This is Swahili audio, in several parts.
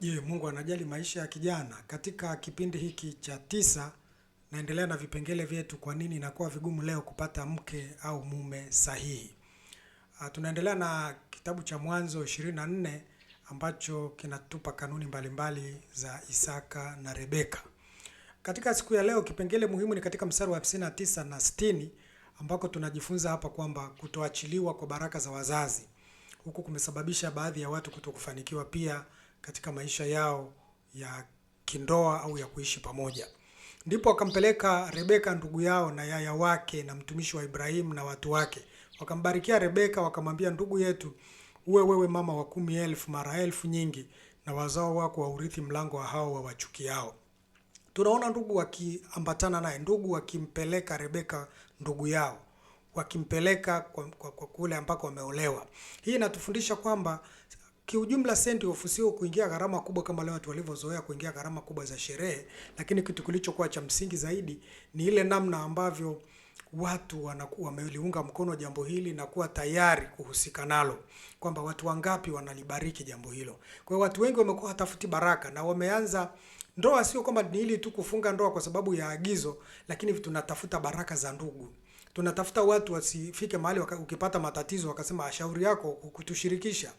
Je, Mungu anajali maisha ya kijana? Katika kipindi hiki cha 9 naendelea na vipengele vyetu, kwa nini inakuwa vigumu leo kupata mke au mume sahihi. Tunaendelea na kitabu cha Mwanzo 24 ambacho kinatupa kanuni mbalimbali za Isaka na Rebeka. Katika siku ya leo kipengele muhimu ni katika mstari wa 59 na 60 ambako tunajifunza hapa kwamba kutoachiliwa kwa baraka za wazazi huku kumesababisha baadhi ya watu kutokufanikiwa pia katika maisha yao ya kindoa au ya kuishi pamoja. Ndipo wakampeleka Rebeka ndugu yao na yaya wake na mtumishi wa Ibrahimu na watu wake. Wakambarikia Rebeka, wakamwambia, ndugu yetu, wewe mama wa 10,000 mara elfu nyingi, na wazao wako wa urithi mlango wa hao wa wachukiao. Tunaona ndugu wakiambatana naye, ndugu wakimpeleka Rebeka ndugu yao, wakimpeleka kwa kule ambako wameolewa. Hii inatufundisha kwamba kiujumla send off sio kuingia gharama kubwa kama leo watu walivyozoea kuingia gharama kubwa za sherehe, lakini kitu kilichokuwa cha msingi zaidi ni ile namna ambavyo watu wameliunga mkono jambo hili na kuwa tayari kuhusika nalo, kwamba watu wangapi wanalibariki jambo hilo. Kwa hiyo watu wengi wamekuwa hatafuti baraka na wameanza ndoa, sio kwamba ni ili tu kufunga ndoa kwa sababu ya agizo, lakini tunatafuta baraka za ndugu. Tunatafuta watu wasifike mahali ukipata matatizo wakasema shauri yako kutushirikisha.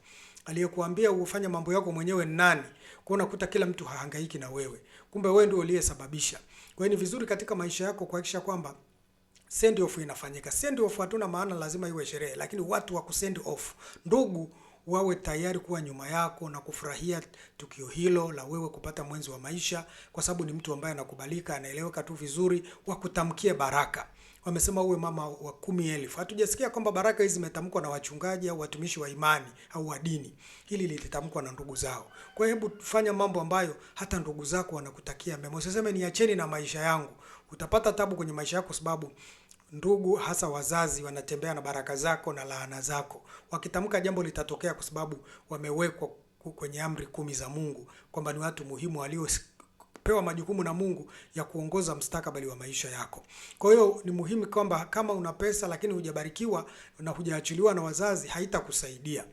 Aliyekuambia ufanye mambo yako mwenyewe ni nani? Kwa unakuta kila mtu hahangaiki na wewe. Kumbe wewe ndio uliyesababisha. Kwa hiyo ni vizuri katika maisha yako kuhakikisha kwamba send off inafanyika. Send off hatuna maana lazima iwe sherehe, lakini watu wa kusend off, ndugu wawe tayari kuwa nyuma yako na kufurahia tukio hilo la wewe kupata mwenzi wa maisha, kwa sababu ni mtu ambaye anakubalika, anaeleweka tu vizuri, wakutamkie baraka. Wamesema uwe mama wa 10,000. Hatujasikia kwamba baraka hizi zimetamkwa na wachungaji au watumishi wa imani au wa dini. Hili lilitamkwa na ndugu zao. Kwa hiyo hebu fanya mambo ambayo hata ndugu zako wanakutakia mema. Usiseme niacheni na maisha yangu. Utapata tabu kwenye maisha yako sababu ndugu hasa wazazi wanatembea na baraka zako na laana zako. Wakitamka jambo litatokea kwa sababu wamewekwa kwenye amri 10 za Mungu, kwamba ni watu muhimu waliopewa majukumu na Mungu ya kuongoza mustakabali wa maisha yako. Kwa hiyo ni muhimu kwamba kama una pesa lakini hujabarikiwa na hujaachiliwa na wazazi, haitakusaidia.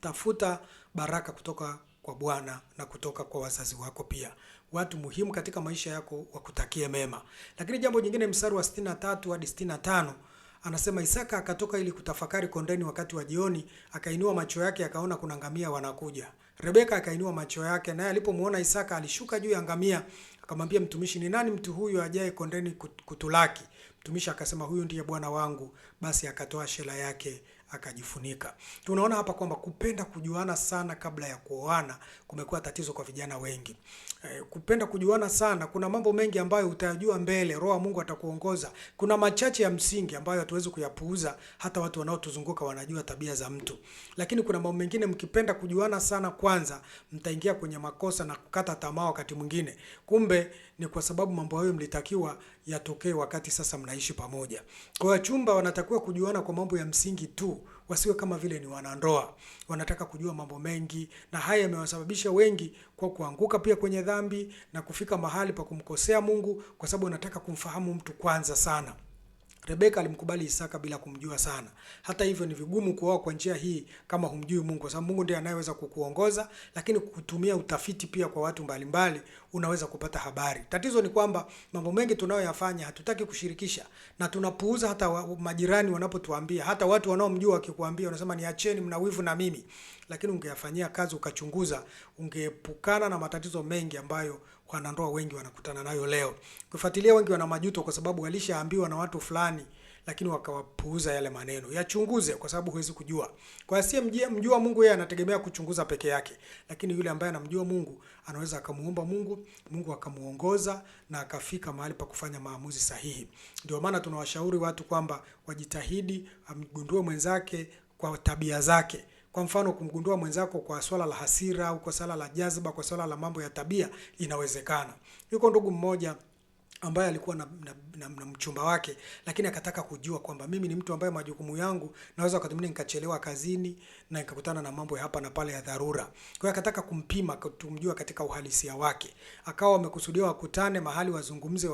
Tafuta baraka kutoka kwa Bwana na kutoka kwa wazazi wako pia. Watu muhimu katika maisha yako wakutakie mema. Lakini jambo jingine, mstari wa 63 hadi 65 anasema, Isaka akatoka ili kutafakari kondeni wakati wa jioni, akainua macho yake akaona kuna ngamia wanakuja. Rebeka akainua macho yake, naye alipomuona Isaka alishuka juu ya ngamia, akamwambia mtumishi, ni nani mtu huyu ajaye kondeni kutulaki? Mtumishi akasema, huyu ndiye bwana wangu. Basi akatoa shela yake akajifunika. Tunaona hapa kwamba kupenda kujuana sana kabla ya kuoana kumekuwa tatizo kwa vijana wengi. Kupenda kujuana sana, kuna mambo mengi ambayo utajua mbele, Roho wa Mungu atakuongoza. Kuna machache ya msingi ambayo hatuwezi kuyapuuza, hata watu wanaotuzunguka wanajua tabia za mtu. Lakini kuna mambo mengine mkipenda kujuana sana kwanza, mtaingia kwenye makosa na kukata tamaa wakati mwingine. Kumbe ni kwa sababu mambo hayo mlitakiwa yatokee wakati sasa mnaishi pamoja. Kwa hiyo chumba wanatakiwa kujuana kwa mambo ya msingi tu, wasiwe kama vile ni wanandoa. Wanataka kujua mambo mengi, na haya yamewasababisha wengi kwa kuanguka pia kwenye dhambi na kufika mahali pa kumkosea Mungu, kwa sababu wanataka kumfahamu mtu kwanza sana. Rebeka alimkubali Isaka bila kumjua sana. Hata hivyo ni vigumu kuoa kwa njia hii kama humjui Mungu, kwa sababu Mungu ndiye anayeweza kukuongoza, lakini kutumia utafiti pia kwa watu mbalimbali unaweza kupata habari. Tatizo ni kwamba mambo mengi tunayoyafanya hatutaki kushirikisha na tunapuuza hata majirani wanapotuambia, hata watu wanaomjua wakikuambia unasema niacheni, mna wivu na mimi. Lakini ungeyafanyia kazi ukachunguza, ungeepukana na matatizo mengi ambayo wanandoa wengi wanakutana nayo leo. Kufuatilia wengi wana majuto kwa sababu walishaambiwa na watu fulani lakini wakawapuuza yale maneno. Yachunguze kwa sababu huwezi kujua. Kwa asiye mjua Mungu, yeye anategemea kuchunguza peke yake. Lakini yule ambaye anamjua Mungu anaweza akamuomba Mungu, Mungu akamuongoza na akafika mahali pa kufanya maamuzi sahihi. Ndio maana tunawashauri watu kwamba wajitahidi amgundue mwenzake kwa tabia zake. Kwa mfano, kumgundua mwenzako kwa swala la hasira au kwa swala la jazba, kwa swala la mambo ya tabia, inawezekana. Yuko ndugu mmoja ambaye alikuwa na mchumba wake, lakini akataka kujua kwamba mimi ni mtu ambaye majukumu yangu naweza wakati mwingine nikachelewa kazini na nikakutana na mambo ya hapa na pale ya dharura. Kwa hiyo akataka kumpima, kumjua katika uhalisia wake. Akawa wamekusudia wakutane mahali wazungumze,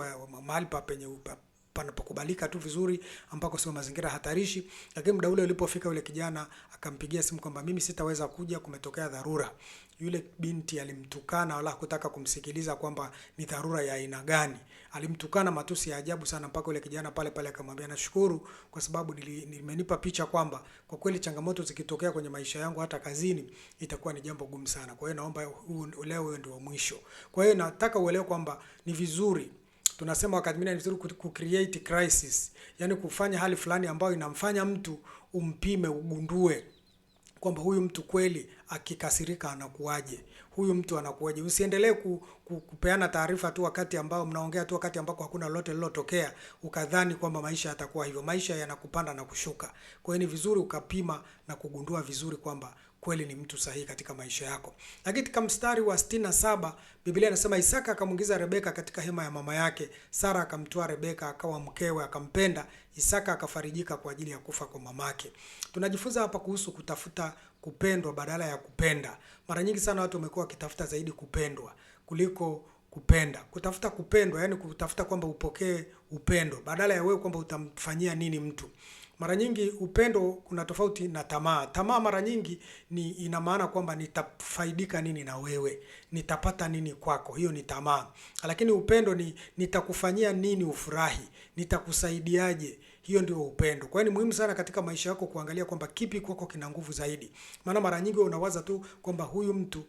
mahali pa penye panapokubalika tu vizuri, ambako sio mazingira hatarishi. Lakini muda ule ulipofika, yule kijana akampigia simu kwamba mimi sitaweza kuja, kumetokea dharura. yule binti alimtukana wala hakutaka kumsikiliza kwamba ni dharura ya aina gani. Alimtukana matusi ya ajabu sana mpaka yule kijana pale pale akamwambia, nashukuru kwa sababu nimenipa picha kwamba kwa kweli changamoto zikitokea kwenye maisha yangu hata kazini itakuwa ni jambo gumu sana. Kwa hiyo naomba leo ndio mwisho. Kwa hiyo nataka uelewe kwamba ni vizuri, tunasema wakati mwingine ni vizuri ku create crisis, yani kufanya hali fulani ambayo inamfanya mtu umpime, ugundue kwamba huyu mtu kweli akikasirika anakuaje, huyu mtu anakuaje. Usiendelee kupeana taarifa tu wakati ambao mnaongea tu wakati ambako hakuna lolote lilotokea, ukadhani kwamba maisha yatakuwa hivyo. Maisha yanakupanda na kushuka. Kwa hiyo ni vizuri ukapima na kugundua vizuri kwamba kweli ni mtu sahihi katika maisha yako. Lakini katika mstari wa 67 Biblia inasema Isaka akamwingiza Rebeka katika hema ya mama yake. Sara akamtoa Rebeka akawa mkewe, akampenda. Isaka akafarijika kwa ajili ya kufa kwa mamake. Tunajifunza hapa kuhusu kutafuta kupendwa badala ya kupenda. Mara nyingi sana watu wamekuwa wakitafuta zaidi kupendwa kuliko kupenda. Kutafuta kupendwa, yani kutafuta kwamba upokee upendo badala ya wewe kwamba utamfanyia nini mtu. Mara nyingi upendo kuna tofauti na tamaa. Tamaa mara nyingi ni ina maana kwamba nitafaidika nini na wewe, nitapata nini kwako. Hiyo ni tamaa. Lakini upendo ni nitakufanyia nini ufurahi, nitakusaidiaje. Hiyo ndio upendo. Kwa hiyo ni muhimu sana katika maisha yako kuangalia kwamba kipi kwako kina nguvu zaidi. Maana mara nyingi unawaza tu kwamba huyu mtu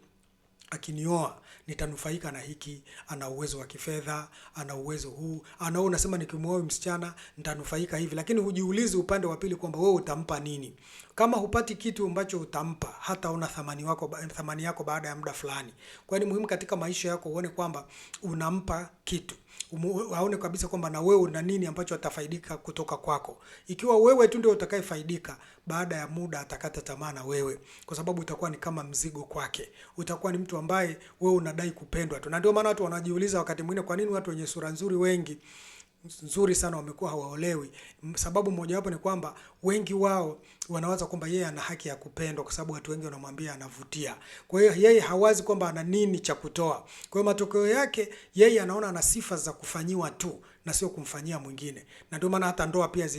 akinioa nitanufaika na hiki, ana uwezo wa kifedha, ana uwezo huu, unasema nikimwoa msichana nitanufaika hivi, lakini hujiulizi upande wa pili kwamba wewe utampa nini. Kama hupati kitu ambacho utampa, hata una thamani yako baada ya muda fulani. Kwa hiyo ni muhimu katika maisha yako uone kwamba unampa kitu. Aone kabisa kwamba na wewe una nini ambacho atafaidika kutoka kwako. Ikiwa wewe tu ndio utakayefaidika, baada ya muda atakata tamaa na wewe, kwa sababu utakuwa ni kama mzigo kwake. Utakuwa ni mtu ambaye wewe unadai kupendwa tu. Na ndio maana watu wanajiuliza wakati mwingine kwa nini watu wenye sura nzuri wengi nzuri sana wamekuwa hawaolewi. Sababu moja wapo ni kwamba wengi wao wanawaza kwamba yeye ana haki ya kupendwa kwa sababu watu wengi wanamwambia anavutia. Kwa hiyo yeye hawazi kwamba ana nini cha kutoa. Kwa hiyo matokeo yake yeye anaona ana sifa za kufanyiwa tu na sio kumfanyia mwingine. Na ndio maana hata ndoa pia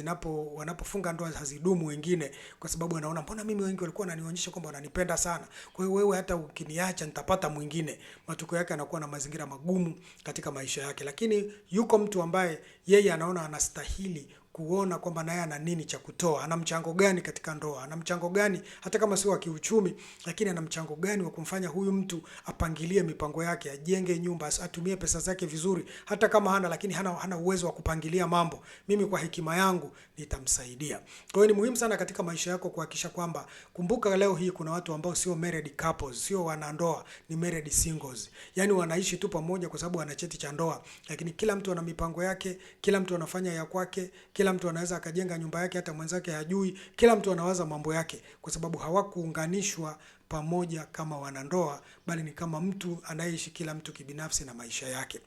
wanapofunga ndoa hazidumu wengine, kwa sababu wanaona mbona mimi wengi walikuwa wananionyesha kwamba wananipenda sana. Kwa hiyo wewe hata ukiniacha nitapata mwingine. Matokeo yake anakuwa na mazingira magumu katika maisha yake. Lakini yuko mtu ambaye yeye anaona anastahili kuona kwamba naye ana nini cha kutoa, ana mchango gani katika ndoa, ana mchango gani hata kama sio wa kiuchumi, lakini ana mchango gani wa kumfanya huyu mtu apangilie mipango yake, ajenge nyumba, atumie pesa zake vizuri, hata kama hana, lakini hana uwezo wa kupangilia mambo. Mimi kwa hekima yangu nitamsaidia. Kwa hiyo ni muhimu sana katika maisha yako kuhakikisha kwamba, kumbuka leo hii kuna watu ambao sio married couples, sio wanandoa, ni married singles. Yaani wanaishi tu pamoja kwa sababu ana cheti cha ndoa, lakini kila mtu ana mipango yake, kila mtu anafanya ya kwake, kila mtu anaweza akajenga nyumba yake hata mwenzake hajui, kila mtu anawaza mambo yake kwa sababu hawakuunganishwa pamoja kama wanandoa, bali ni kama mtu anayeishi kila mtu kibinafsi na maisha yake.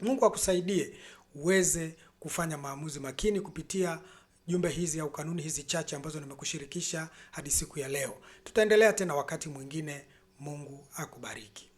Mungu akusaidie uweze kufanya maamuzi makini kupitia jumbe hizi au kanuni hizi chache ambazo nimekushirikisha hadi siku ya leo. Tutaendelea tena wakati mwingine. Mungu akubariki.